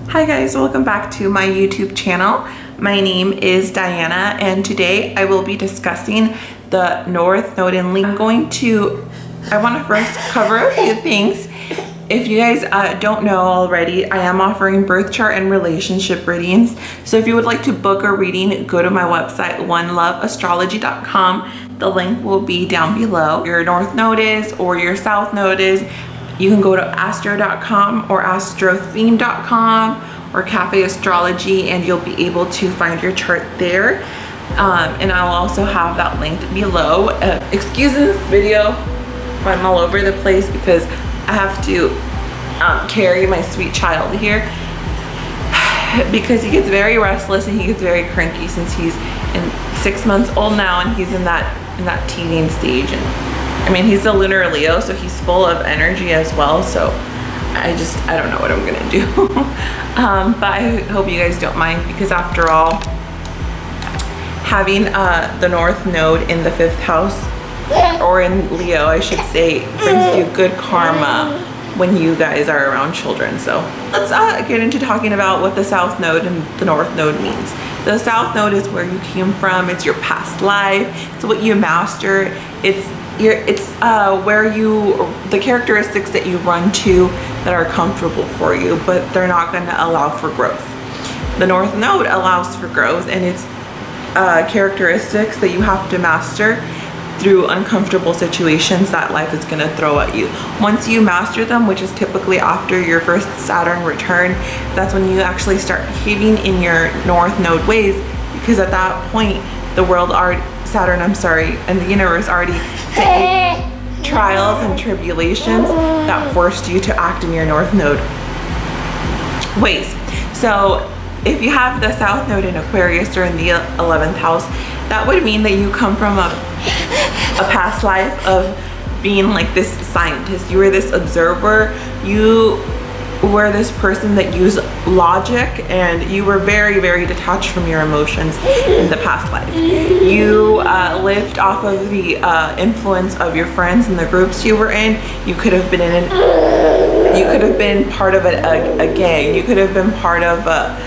Hi guys, welcome back to my YouTube channel. My name is Diana and today I will be discussing the North Node in Leo. I want to first cover a few things. If you guys don't know already, I am offering birth chart and relationship readings. So if you would like to book a reading, go to my website, oneloveastrology.com. The link will be down below. Your North Node is or your South Node is. You can go to astro.com or astrotheme.com or Cafe Astrology and you'll be able to find your chart there. And I'll also have that linked below. Excuse this video, I'm all over the place because I have to carry my sweet child here because he gets very restless and he gets very cranky since he's 6 months old now and he's in that teething stage. And I mean, he's a lunar Leo, so he's full of energy as well. So I don't know what I'm gonna do. But I hope you guys don't mind because after all, having the North Node in the 5th house, or in Leo, I should say, brings you good karma when you guys are around children. So let's get into talking about what the South Node and the North Node means. The South Node is where you came from. It's your past life. It's what you master. It's where the characteristics that you run to that are comfortable for you, but they're not going to allow for growth. The North Node allows for growth, and it's characteristics that you have to master through uncomfortable situations that life is going to throw at you. Once you master them, which is typically after your first Saturn return, that's when you actually start behaving in your North Node ways, because at that point the world already, and the universe already set you trials and tribulations that forced you to act in your North Node ways. So if you have the South Node in Aquarius or in the 11th house, that would mean that you come from a past life of being like this scientist. You were this observer. You were this person that used logic, and you were very, very detached from your emotions in the past life. You lived off of the influence of your friends and the groups you were in. You could have been part of a gang. You could have been part of a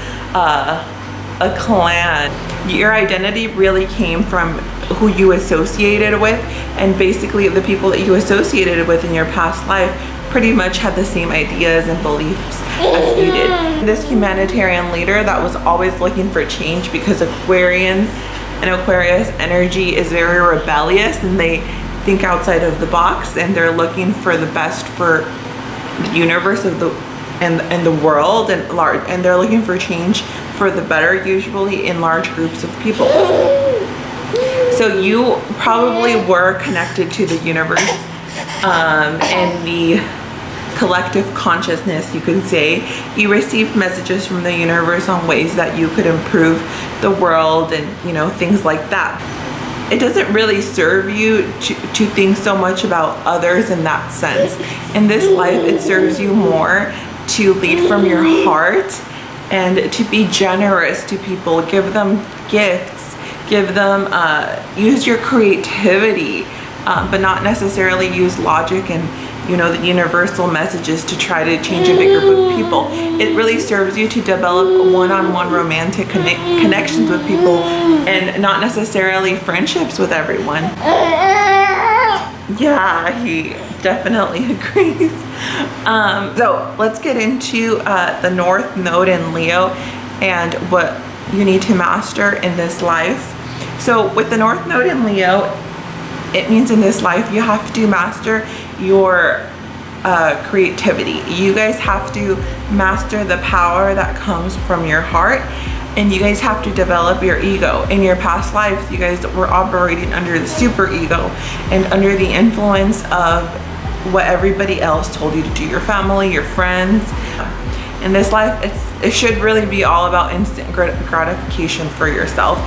clan. Your identity really came from who you associated with, and basically the people that you associated with in your past life pretty much had the same ideas and beliefs as you did. This humanitarian leader that was always looking for change, because Aquarians and Aquarius energy is very rebellious and they think outside of the box, and they're looking for the best for the universe and the world and they're looking for change for the better, usually in large groups of people. So you probably were connected to the universe and the collective consciousness, you could say. You received messages from the universe on ways that you could improve the world and things like that. It doesn't really serve you to think so much about others in that sense. In this life, it serves you more to lead from your heart and to be generous to people, give them gifts, give them, use your creativity, but not necessarily use logic and the universal messages to try to change a bigger group of people. It really serves you to develop one-on-one romantic connections with people and not necessarily friendships with everyone. Yeah, he definitely agrees. So let's get into the North Node in Leo and what you need to master in this life. So with the North Node in Leo, it means in this life you have to master your creativity. You guys have to master the power that comes from your heart, and you guys have to develop your ego. In your past lives, you guys were operating under the super ego and under the influence of what everybody else told you to do, your family, your friends. In this life, it should really be all about instant gratification for yourself.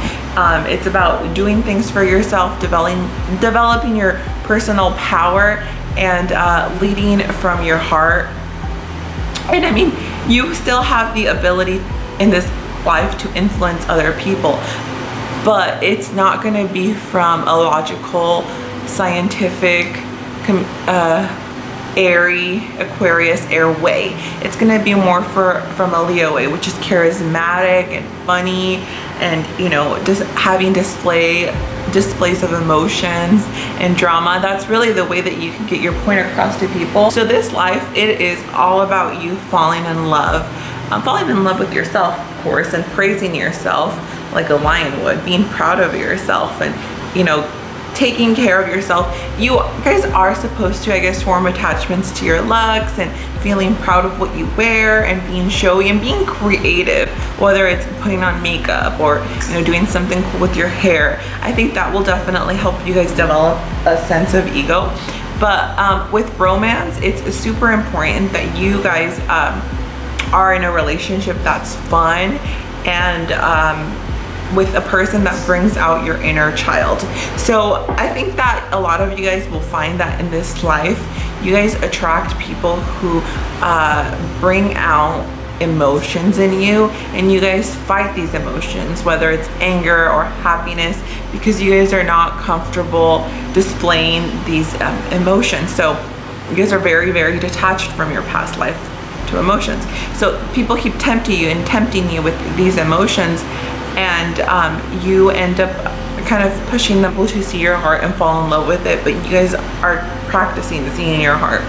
It's about doing things for yourself, developing your personal power, and leading from your heart. And I mean, you still have the ability in this life to influence other people, but it's not going to be from a logical, scientific airy Aquarius air way. It's gonna be more from a Leo way, which is charismatic and funny, and you know, just having displays of emotions and drama. That's really the way that you can get your point across to people. So this life, it is all about you falling in love with yourself, of course, and praising yourself like a lion would, being proud of yourself, and you know, taking care of yourself. You guys are supposed to, I guess, form attachments to your looks and feeling proud of what you wear and being showy and being creative, whether it's putting on makeup or, you know, doing something cool with your hair. I think that will definitely help you guys develop a sense of ego. But with romance, it's super important that you guys are in a relationship that's fun and with a person that brings out your inner child. So I think that a lot of you guys will find that in this life, you guys attract people who bring out emotions in you, and you guys fight these emotions, whether it's anger or happiness, because you guys are not comfortable displaying these emotions. So you guys are very, very detached from your past life to emotions. So people keep tempting you with these emotions, and you end up kind of pushing them to see your heart and fall in love with it. But you guys are practicing seeing your heart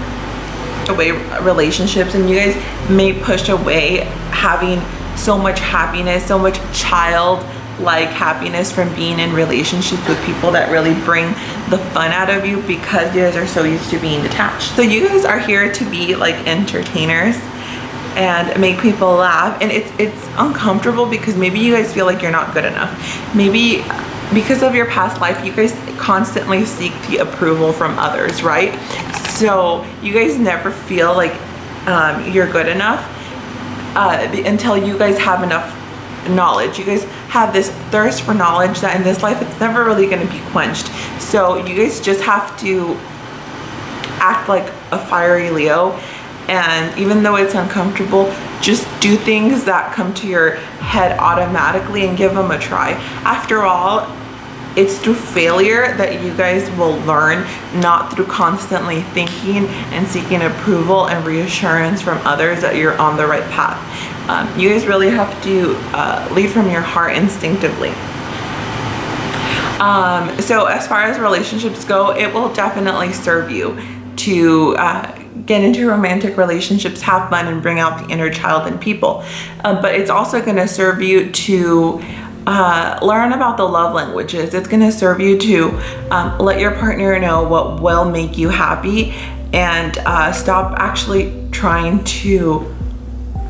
away relationships, and you guys may push away having so much happiness, so much childlike happiness from being in relationships with people that really bring the fun out of you, because you guys are so used to being detached. So you guys are here to be like entertainers and make people laugh, and it's uncomfortable because maybe you guys feel like you're not good enough. Maybe because of your past life, you guys constantly seek the approval from others, right? So you guys never feel like you're good enough until you guys have enough knowledge. You guys have this thirst for knowledge that in this life it's never really going to be quenched. So you guys just have to act like a fiery Leo. And even though it's uncomfortable, just do things that come to your head automatically and give them a try. After all, it's through failure that you guys will learn, not through constantly thinking and seeking approval and reassurance from others that you're on the right path. You guys really have to lead from your heart instinctively. So as far as relationships go, it will definitely serve you to get into romantic relationships, have fun, and bring out the inner child in people. But it's also going to serve you to learn about the love languages. It's going to serve you to let your partner know what will make you happy, and stop actually trying to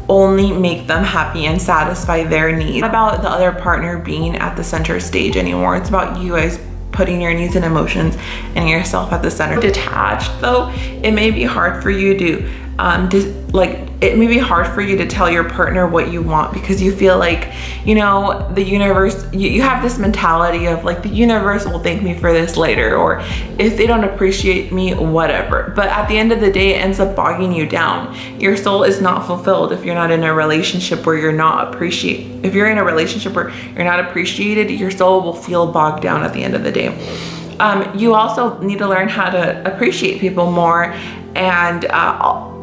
only make them happy and satisfy their needs. It's not about the other partner being at the center stage anymore. It's about you guys putting your needs and emotions and yourself at the center. Detached though, it may be hard for you to it may be hard for you to tell your partner what you want, because you feel like, you know, the universe, you have this mentality of like, the universe will thank me for this later, or if they don't appreciate me, whatever. But at the end of the day, it ends up bogging you down. Your soul is not fulfilled if you're not in a relationship where you're not appreciated. If you're in a relationship where you're not appreciated, your soul will feel bogged down at the end of the day. You also need to learn how to appreciate people more, and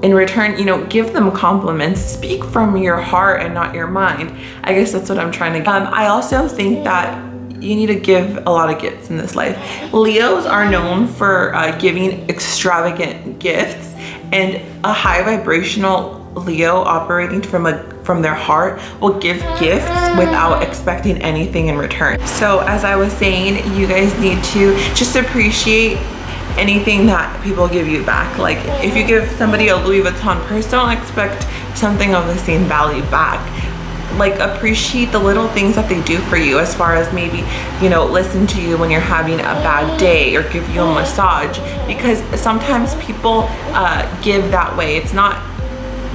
in return, you know, give them compliments. Speak from your heart and not your mind. I guess that's what I'm trying to. I also think that you need to give a lot of gifts in this life. Leos are known for giving extravagant gifts, and a high vibrational Leo operating from their heart will give gifts without expecting anything in return. So as I was saying, you guys need to just appreciate anything that people give you back. Like if you give somebody a Louis Vuitton purse, don't expect something of the same value back. Like appreciate the little things that they do for you, as far as maybe, you know, listen to you when you're having a bad day, or give you a massage, because sometimes people give that way. It's not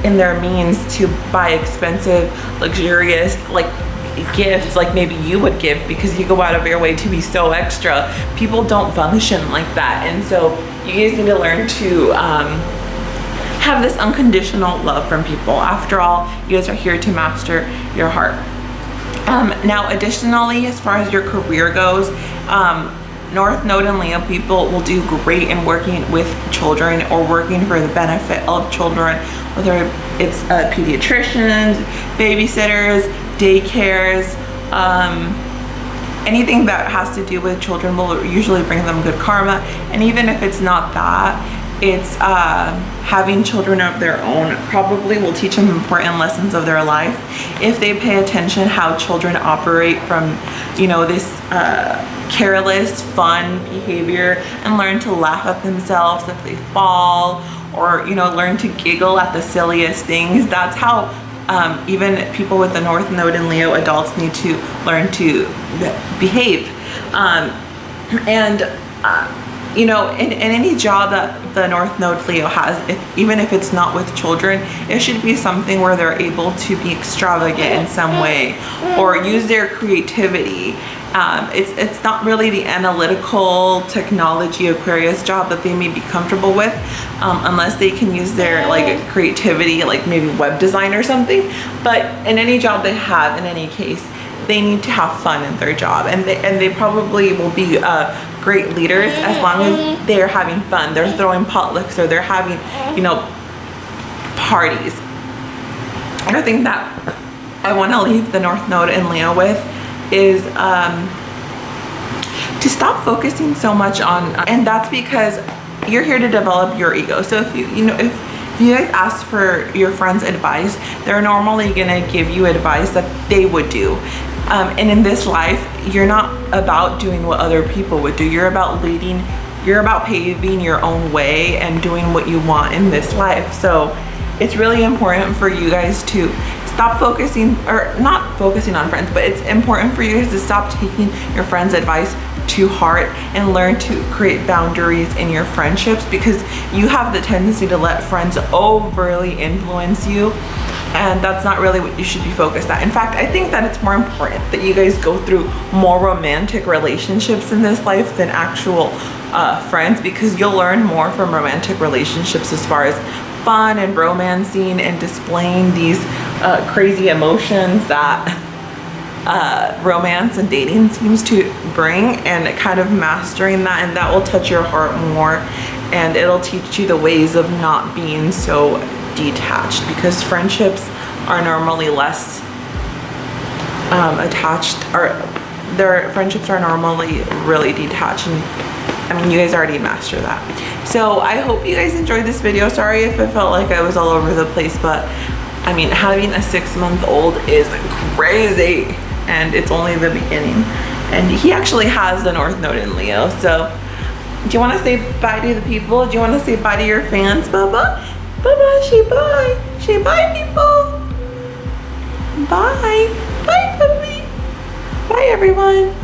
in their means to buy expensive, luxurious gifts like maybe you would give, because you go out of your way to be so extra. People don't function like that, and so you guys need to learn to have this unconditional love from people. After all, you guys are here to master your heart. Now additionally, as far as your career goes, North Node and Leo people will do great in working with children or working for the benefit of children, whether it's pediatricians, babysitters, daycares, anything that has to do with children will usually bring them good karma. And even if it's not that, it's having children of their own probably will teach them important lessons of their life if they pay attention how children operate from, you know, this careless fun behavior, and learn to laugh at themselves if they fall, or, you know, learn to giggle at the silliest things. That's how even people with the North Node and Leo adults need to learn to behave. You know, in any job that the North Node Leo has, even if it's not with children, it should be something where they're able to be extravagant in some way or use their creativity. It's not really the analytical technology Aquarius job that they may be comfortable with, unless they can use their like creativity, like maybe web design or something. But in any job they have, in any case, they need to have fun in their job, and they probably will be great leaders as long as they're having fun. They're throwing potlucks, or they're having, you know, parties. Another thing that I want to leave the North Node and Leo with is to stop focusing so much on, and that's because you're here to develop your ego. So if you know, if you guys ask for your friend's advice, they're normally gonna give you advice that they would do. And in this life, you're not about doing what other people would do. You're about leading, you're about paving your own way and doing what you want in this life. So it's really important for you guys to stop focusing, or not focusing on friends, but it's important for you guys to stop taking your friends' advice to heart and learn to create boundaries in your friendships, because you have the tendency to let friends overly influence you, and that's not really what you should be focused on. In fact, I think that it's more important that you guys go through more romantic relationships in this life than actual friends, because you'll learn more from romantic relationships as far as fun and romancing and displaying these crazy emotions that romance and dating seems to bring, and kind of mastering that, and that will touch your heart more, and it'll teach you the ways of not being so detached, because friendships are normally less attached, or their friendships are normally really detached, and I mean, you guys already mastered that. So I hope you guys enjoyed this video. Sorry if it felt like I was all over the place, but I mean, having a 6-month-old is crazy, and it's only the beginning. And he actually has the North Node in Leo. So do you want to say bye to the people? Do you want to say bye to your fans, Bubba? Bubba, say bye. Say bye, people. Bye. Bye, puppy. Bye, everyone.